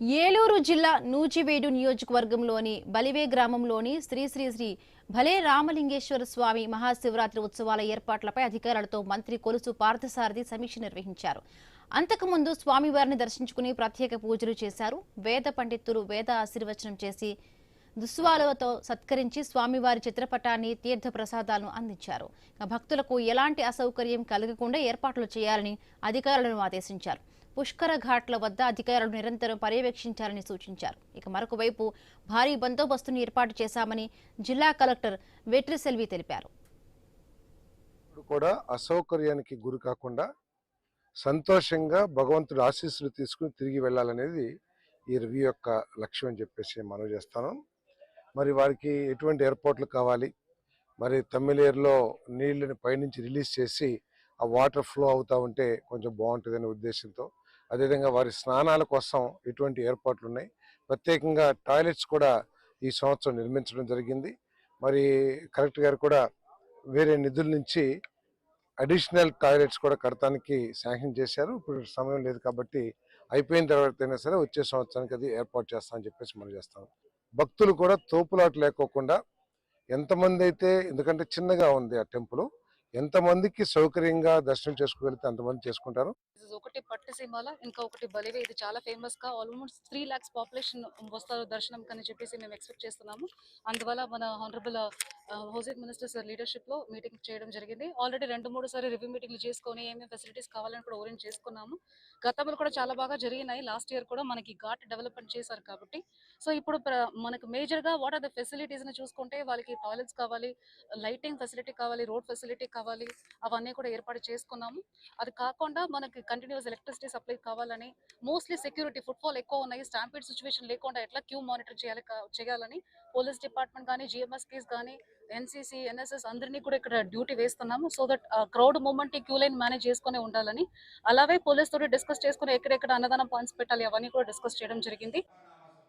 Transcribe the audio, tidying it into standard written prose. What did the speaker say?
ఏలూరు జిల్లా నూజివీడు నియోజకవర్గంలోని బలివే గ్రామంలోని శ్రీ శ్రీ శ్రీ భలే రామలింగేశ్వర స్వామి మహాశివరాత్రి ఉత్సవాల ఏర్పాట్లపై అధికారులతో మంత్రి కొలుసు పార్థసారథి సమీక్ష నిర్వహించారు. అంతకుముందు స్వామివారిని దర్శించుకుని ప్రత్యేక పూజలు చేశారు. వేద పండితులు వేద ఆశీర్వచనం చేసి దుస్వాలతో సత్కరించి స్వామివారి చిత్రపటాన్ని తీర్థ ప్రసాదాలను అందించారు. భక్తులకు ఎలాంటి అసౌకర్యం కలగకుండా ఏర్పాట్లు చేయాలని అధికారులను ఆదేశించారు. పుష్కర ఘాట్ల వద్ద అధికారులు నిరంతరం పర్యవేక్షించాలని సూచించారు. ఇక మరొక వైపు భారీ బందోబస్తును ఏర్పాటు చేశామని జిల్లా కలెక్టర్ వెట్రిసెల్వి తెలిపారు. కూడా అసౌకర్యానికి గురి కాకుండా సంతోషంగా భగవంతుడి ఆశీస్సులు తీసుకుని తిరిగి వెళ్ళాలనేది ఈ రివ్యూ యొక్క లక్ష్యం అని చెప్పేసి మనవి చేస్తాను. మరి వారికి ఎటువంటి ఏర్పాట్లు కావాలి, మరి తమిళేరులో నీళ్ళని పైనుంచి రిలీజ్ చేసి ఆ వాటర్ ఫ్లో అవుతూ ఉంటే కొంచెం బాగుంటుందనే ఉద్దేశంతో, అదేవిధంగా వారి స్నానాల కోసం ఎటువంటి ఏర్పాట్లు ఉన్నాయి, ప్రత్యేకంగా టాయిలెట్స్ కూడా ఈ సంవత్సరం నిర్మించడం జరిగింది. మరి కలెక్టర్ గారు కూడా వేరే నిధుల నుంచి అడిషనల్ టాయిలెట్స్ కూడా కడతానికి శాంక్షన్ చేశారు. ఇప్పుడు సమయం లేదు కాబట్టి అయిపోయిన తర్వాత అయినా సరే వచ్చే సంవత్సరానికి అది ఏర్పాటు చేస్తామని చెప్పేసి మనం చేస్తాం. భక్తులు కూడా తోపులాట లేకోకుండా ఎంతమంది అయితే, ఎందుకంటే చిన్నగా ఉంది ఆ టెంపుల్, ఎంతమందికి సౌకర్యంగా దర్శనం చేసుకోగలిగితే అంతమంది చేసుకుంటారు. ఒకటి పట్టిసీమాల, ఇంకా ఒకటి బలివే. ఇది చాలా ఫేమస్ గా ఆల్మోస్ట్ 3 lakhs పాపులేషన్ వస్తారు దర్శనం కని చెప్పేసి మేము ఎక్స్పెక్ట్ చేస్తున్నాము. అందువల్ల మన honourable housing minister sir leadership లో మీటింగ్ చేయడం జరిగింది. ఆల్రెడీ 2-3 సారి రివ్యూ మీటింగ్లు చేసుకొని ఏమేమి ఫెసిలిటీస్ కావాలని కూడా ఓరియంట్ చేసుకున్నాము. గతంలో కూడా చాలా బాగా జరిగినాయి. లాస్ట్ ఇయర్ కూడా మనకి ఘాట్ డెవలప్మెంట్ చేశారు కాబట్టి, సో ఇప్పుడు మనకు మేజర్ గా వాట్ ఆర్ ద ఫెసిలిటీస్ ని చూసుకుంటే వాళ్ళకి టాయిలెట్స్ కావాలి, లైటింగ్ ఫెసిలిటీ కావాలి, రోడ్ ఫెసిలిటీ కావాలి, అవన్నీ కూడా ఏర్పాటు చేసుకున్నాము. అది కాకుండా మనకి కంటిన్యూస్ ఎలక్ట్రిసిటీ సప్లై కావాలని, మోస్ట్లీ సెక్యూరిటీ ఫుట్ఫాల్ ఎక్కువ ఉన్నాయి, స్టాంపీడ్ సిచ్యువేషన్ లేకుండా ఎట్లా క్యూ మానిటర్ చేయాలని పోలీస్ డిపార్ట్మెంట్ కానీ, జిఎంఎస్కేస్ కానీ, ఎన్సీసీ, ఎన్ఎస్ఎస్ అందరినీ కూడా ఇక్కడ డ్యూటీ వేస్తున్నాము. So that crowd movement queue line manage చేసుకుని ఉండాలని, అలాగే పోలీస్ తోటి డిస్కస్ చేసుకుని ఎక్కడెక్కడ అన్నదానం పాయింట్స్ పెట్టాలి అవన్నీ కూడా డిస్కస్ చేయడం జరిగింది.